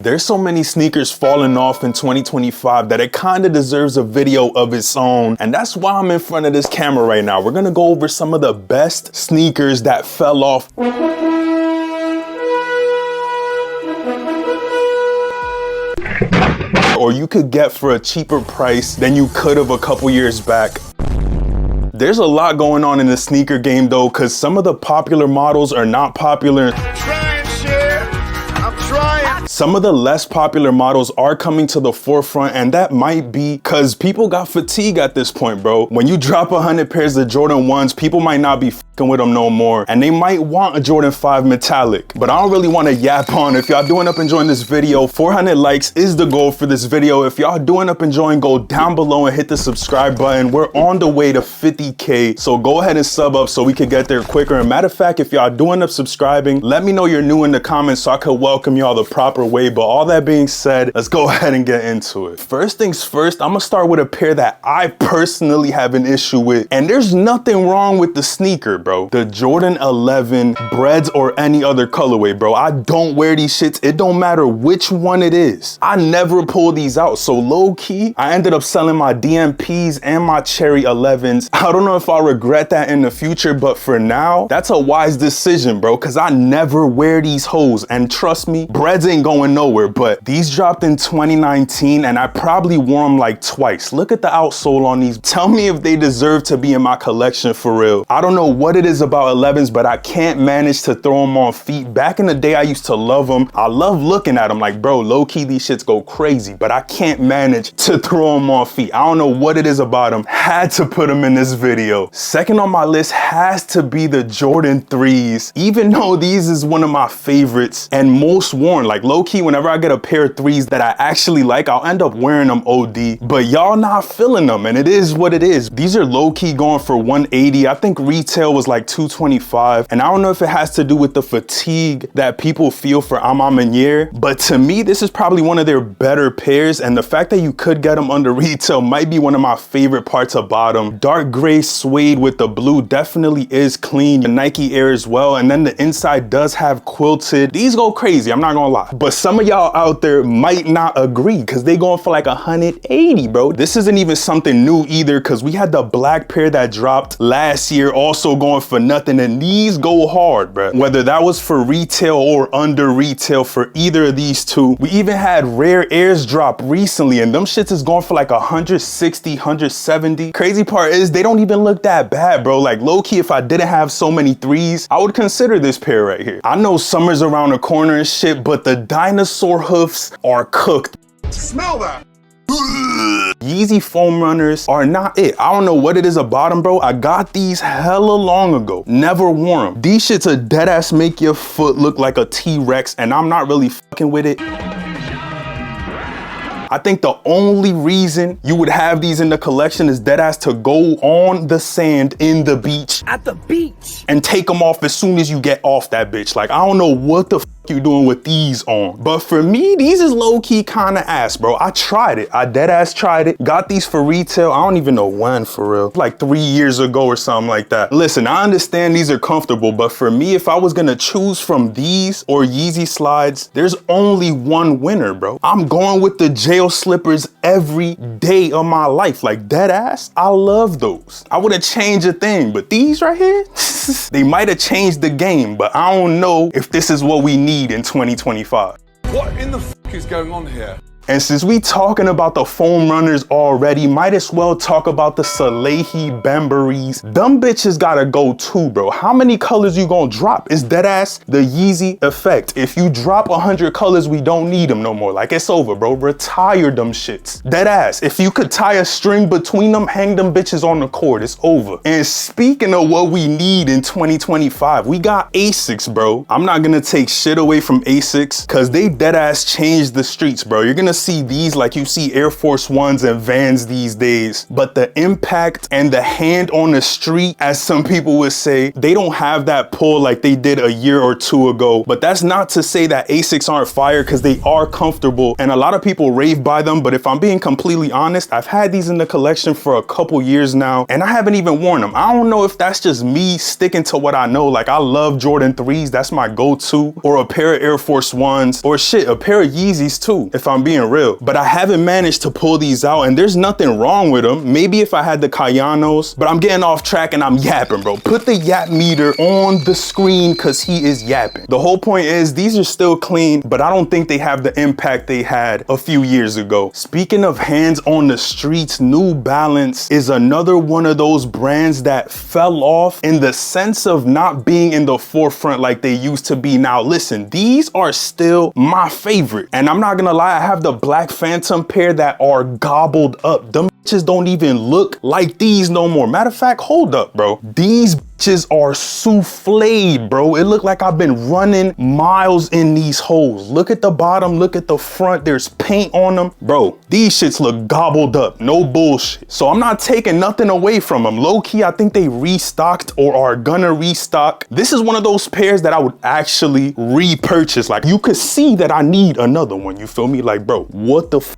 There's so many sneakers falling off in 2025 that it kind of deserves a video of its own. And that's why I'm in front of this camera right now. We're gonna go over some of the best sneakers that fell off. Or you could get for a cheaper price than you could have a couple years back. There's a lot going on in the sneaker game though, because some of the popular models are not popular. Some of the less popular models are coming to the forefront, and that might be because people got fatigue at this point, bro. When you drop 100 pairs of Jordan 1s, people might not be f***ing with them no more, and they might want a Jordan 5 metallic. But I don't really want to yap on. If y'all doing up enjoying this video, 400 likes is the goal for this video. If y'all doing up enjoying, go down below and hit the subscribe button. We're on the way to 50K, so go ahead and sub up so we can get there quicker. And matter of fact, if y'all doing up subscribing, let me know you're new in the comments so I could welcome y'all the proper way. But all that being said, let's go ahead and get into it. First things first, I'm gonna start with a pair that I personally have an issue with, and there's nothing wrong with the sneaker, bro. The Jordan 11 Breads or any other colorway, bro. I don't wear these shits. It don't matter which one it is. I never pull these out. So low key, I ended up selling my DMPs and my Cherry 11s. I don't know if I'll regret that in the future, but for now, that's a wise decision, bro, because I never wear these hoes. And trust me, Breads ain't going nowhere, but these dropped in 2019 and I probably wore them like twice. Look at the outsole on these. Tell me if they deserve to be in my collection for real. I don't know what it is about 11s, but I can't manage to throw them on feet. Back in the day, I used to love them. I love looking at them like, bro, low key, these shits go crazy, but I can't manage to throw them on feet. I don't know what it is about them. Had to put them in this video. Second on my list has to be the Jordan 3s. Even though these is one of my favorites and most worn, like low key, whenever I get a pair of 3s that I actually like, I'll end up wearing them OD, but y'all not feeling them, and it is what it is. These are low key going for 180. I think retail was like 225, and I don't know if it has to do with the fatigue that people feel for A Ma Maniére, but to me, this is probably one of their better pairs, and the fact that you could get them under retail might be one of my favorite parts about them. Dark gray suede with the blue definitely is clean. The Nike Air as well, and then the inside does have quilted. These go crazy, I'm not gonna lie, but some of y'all out there might not agree because they going for like 180, bro. This isn't even something new either, because we had the black pair that dropped last year also going for nothing, and these go hard, bro. Whether that was for retail or under retail for either of these two. We even had Rare Airs drop recently, and them shits is going for like 160, 170. Crazy part is they don't even look that bad, bro. Like low key, if I didn't have so many 3s, I would consider this pair right here. I know summer's around the corner and shit, but the dinosaur hoofs are cooked. Smell that. Yeezy foam runners are not it. I don't know what it is about them, bro. I got these hella long ago. Never wore them. These shits are dead ass make your foot look like a T-Rex, and I'm not really fucking with it. I think the only reason you would have these in the collection is dead ass to go on the sand in the beach. At the beach. And take them off as soon as you get off that bitch. Like, I don't know what the f you doing with these on. But for me, these is low-key kind of ass, bro. I tried it. I dead ass tried it. Got these for retail. I don't even know when, for real. Like 3 years ago or something like that. Listen, I understand these are comfortable, but for me, if I was gonna choose from these or Yeezy slides, there's only one winner, bro. I'm going with the jail slippers every day of my life. Like dead ass, I love those. I wouldn't change a thing, but these right here, they might have changed the game, but I don't know if this is what we need in 2025. What in the f is going on here? And since we talking about the foam runners already, might as well talk about the Salehi Bemburies. Them bitches gotta go too, bro. How many colors you gonna drop? It's dead ass the Yeezy effect. If you drop 100 colors, we don't need them no more. Like it's over, bro. Retire them shits. Dead ass. If you could tie a string between them, hang them bitches on the cord. It's over. And speaking of what we need in 2025, we got Asics, bro. I'm not gonna take shit away from Asics because they dead ass changed the streets, bro. You're gonna see these like you see Air Force Ones and Vans these days, but the impact and the hand on the street, as some people would say, they don't have that pull like they did a year or two ago. But that's not to say that Asics aren't fire, because they are comfortable and a lot of people rave by them. But if I'm being completely honest, I've had these in the collection for a couple years now and I haven't even worn them. I don't know if that's just me sticking to what I know. Like, I love Jordan 3s, that's my go-to, or a pair of Air Force Ones, or shit, a pair of Yeezys too, if I'm being real. But I haven't managed to pull these out, and there's nothing wrong with them. Maybe if I had the Cayanos, but I'm getting off track and I'm yapping, bro. Put the yap meter on the screen because he is yapping. The whole point is these are still clean, but I don't think they have the impact they had a few years ago. Speaking of hands on the streets, New Balance is another one of those brands that fell off in the sense of not being in the forefront like they used to be. Now listen, these are still my favorite, and I'm not gonna lie, I have the Black Phantom pair that are gobbled up. Them bitches don't even look like these no more. Matter of fact, hold up, bro. These bitches are souffled, bro. It looked like I've been running miles in these holes. Look at the bottom, look at the front. There's paint on them. Bro, these shits look gobbled up. No bullshit. So I'm not taking nothing away from them. Low key, I think they restocked or are gonna restock. This is one of those pairs that I would actually repurchase. Like, you could see that I need another one. You feel me? Like, bro, what the f?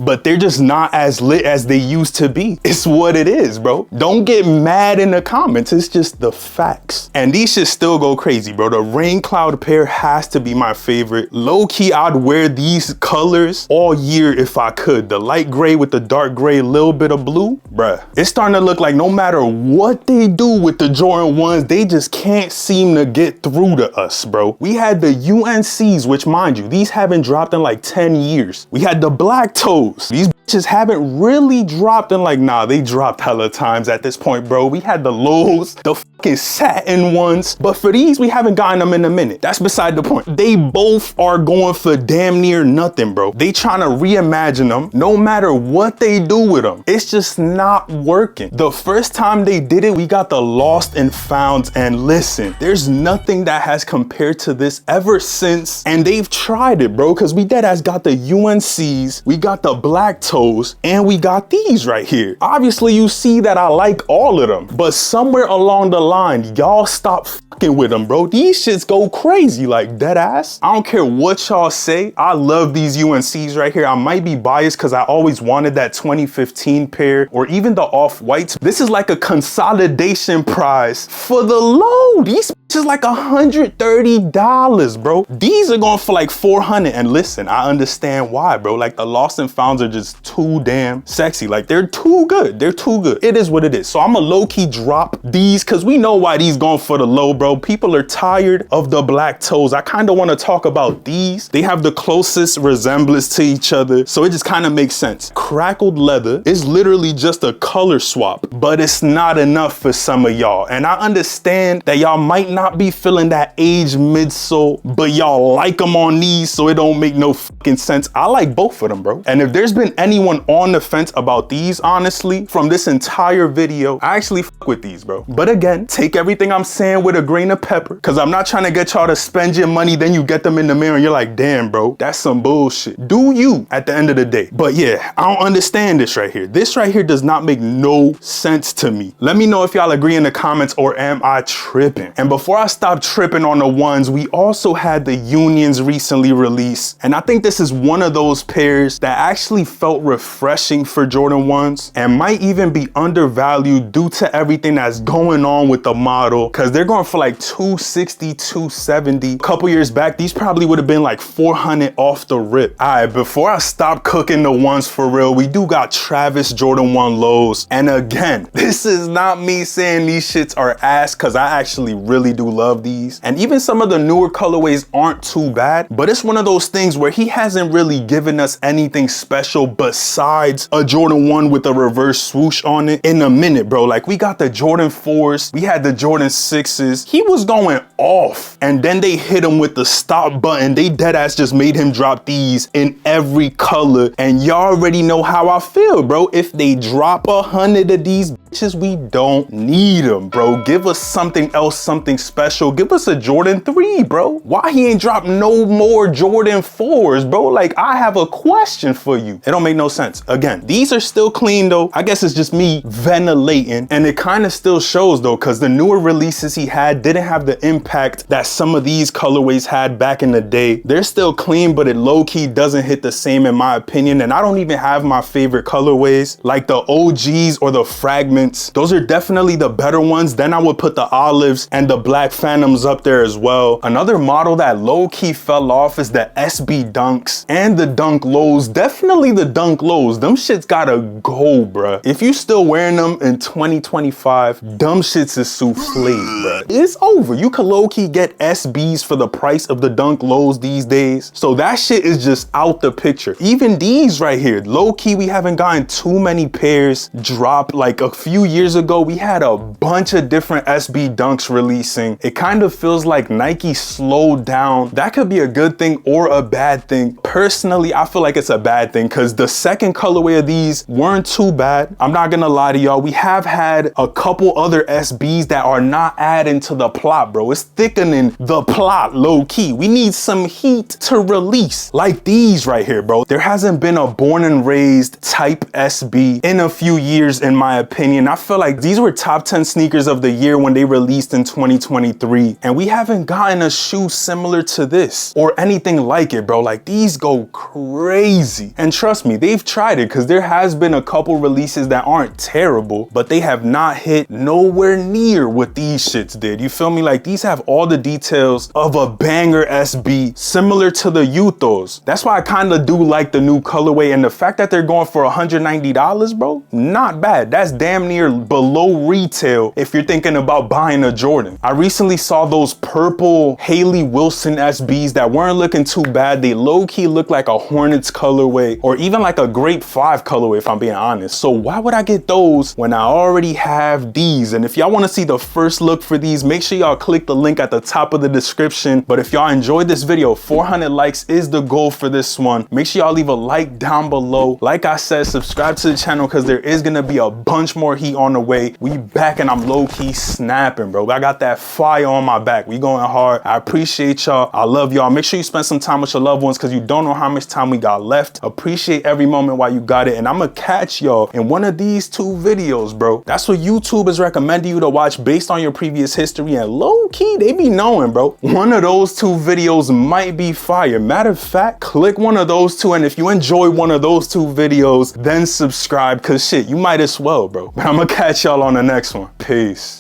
But they're just not as lit as they used to be. It's what it is, bro. Don't get mad in the comments. It's just the facts. And these should still go crazy, bro. The Rain Cloud pair has to be my favorite. Low key, I'd wear these colors all year if I could. The light gray with the dark gray, little bit of blue. Bruh, it's starting to look like no matter what they do with the Jordan 1s, they just can't seem to get through to us, bro. We had the UNCs, which mind you, these haven't dropped in like 10 years. We had the Black Toes. These bitches haven't really dropped in like, nah, they dropped hella times at this point, bro. We had the lows, the fucking satin ones, but for these, we haven't gotten them in a minute. That's beside the point. They both are going for damn near nothing, bro. They trying to reimagine them. No matter what they do with them, it's just not working. The first time they did it, we got the lost and founds, and listen, there's nothing that has compared to this ever since, and they've tried it, bro, because we deadass got the UNCs, we got the Black Toes, and we got these right here. Obviously, you see that I like all of them, but somewhere along the line, y'all stop fucking with them, bro. These shits go crazy, like dead ass. I don't care what y'all say. I love these UNCs right here. I might be biased because I always wanted that 2015 pair, or even the off-whites. This is like a consolidation prize for the low. These bitches like $130, bro. These are going for like 400. And listen, I understand why, bro. Like, the lost and founds are just too damn sexy. Like, they're too good. They're too good. It is what it is. So I'm a low-key drop these because we know why these going for the low, bro. People are tired of the Black Toes. I kind of want to talk about these. They have the closest resemblance to each other, so it just kind of makes sense. Crackled leather is literally just a color swap, but it's not enough for some of y'all. And I understand that y'all might not be feeling that aged midsole, but y'all like them on these, so it don't make no fucking sense. I like both of them, bro. And if there's been anyone on the fence about these, honestly, from this entire video, I actually fuck with these, bro. But again, take everything I'm saying with a grain of pepper, because I'm not trying to get y'all to spend your money, then you get them in the mirror and you're like, damn, bro, that's some bullshit. Do you at the end of the day? But yeah, I don't understand this right here. This right here does not make no sense to me. Let me know if y'all agree in the comments, or am I tripping? And before I stop tripping on the ones, we also had the Unions recently released, and I think this is one of those pairs that actually felt refreshing for Jordan 1s, and might even be undervalued due to everything that's going on with the model, because they're going for like 260, 270. A couple years back, these probably would have been like 400 off the rip. All right, before I stop cooking the ones for real, we do got Travis Jordan 1 lows. And again, this is not me saying these shits are ass, because I actually really do love these. And even some of the newer colorways aren't too bad, but it's one of those things where he hasn't really given us anything special besides a Jordan 1 with a reverse swoosh on it in a minute, bro. Like, we got the Jordan 4s, we had the Jordan 6s. He was going off, and then they hit him with the stop button. They deadass just made him drop these in every color, and y'all already know how I feel, bro. If they drop 100 of these bitches, we don't need them, bro. Give us something else, something special. Give us a Jordan 3, bro. Why he ain't dropped no more Jordan 4s, bro? Like, I have a question for you. It don't make no sense. Again, these are still clean though. I guess it's just me ventilating, and it kind of still shows though, because the newer releases he had didn't have the impact that some of these colorways had back in the day. They're still clean, but it low-key doesn't hit the same in my opinion. And I don't even have my favorite colorways, like the OGs or the fragments. Those are definitely the better ones. Then I would put the olives and the black phantoms up there as well. Another model that low-key fell off is the SB Dunks and the Dunk Lows. Definitely the Dunk Lows. Them shits gotta go, bruh. If you still wearing them in 2025, dumb shits is souffle, bruh. It's over. You can low-key get SBs for the price of the Dunk Lows these days. So that shit is just out the picture. Even these right here, low-key, we haven't gotten too many pairs drop. Like a few years ago, we had a bunch of different SB Dunks releasing. It kind of feels like Nike slowed down. That could be a good thing or a bad thing. Personally, I feel like it's a bad thing because the second colorway of these weren't too bad. I'm not gonna lie to y'all. We have had a couple other SBs that are not adding to the plot, bro. It's thickening the plot low-key. We need some heat to release, like these right here, bro. There hasn't been a born and raised type SB in a few years, in my opinion. I feel like these were top 10 sneakers of the year when they released in 2023, and we haven't gotten a shoe similar to this or anything like it, bro. Like, these go crazy. And trust me, they've tried it, because there has been a couple releases that aren't terrible, but they have not hit nowhere near what these shits did. You feel me? Like, these have all the details of a banger SB, similar to the Yuthos. That's why I kind of do like the new colorway, and the fact that they're going for $190, bro, not bad. That's damn near below retail if you're thinking about buying a Jordan. I recently saw those purple Haley Wilson SBs that weren't looking too bad. They low-key look like a Hornets colorway, or even like a Grape 5 colorway, if I'm being honest. So why would I get those when I already have these? And if y'all want to see the first look for these, make sure y'all click the link at the top of the description. But if y'all enjoyed this video, 400 likes is the goal for this one. Make sure y'all leave a like down below. Like I said, subscribe to the channel, because there is gonna be a bunch more heat on the way. We back, and I'm low-key snapping, bro. I got that fire on my back. We going hard. I appreciate y'all. I love y'all. Make sure you spend some time with your loved ones, because you don't know how much time we got left. Appreciate every moment while you got it, and I'm gonna catch y'all in one of these two videos, bro. That's what YouTube is recommending you to watch based on your previous history, and low-key, they be knowing, bro. One of those two videos might be fire. Matter of fact, click one of those two, and if you enjoy one of those two videos, then subscribe, because shit, you might as well, bro. But I'm gonna catch y'all on the next one. Peace.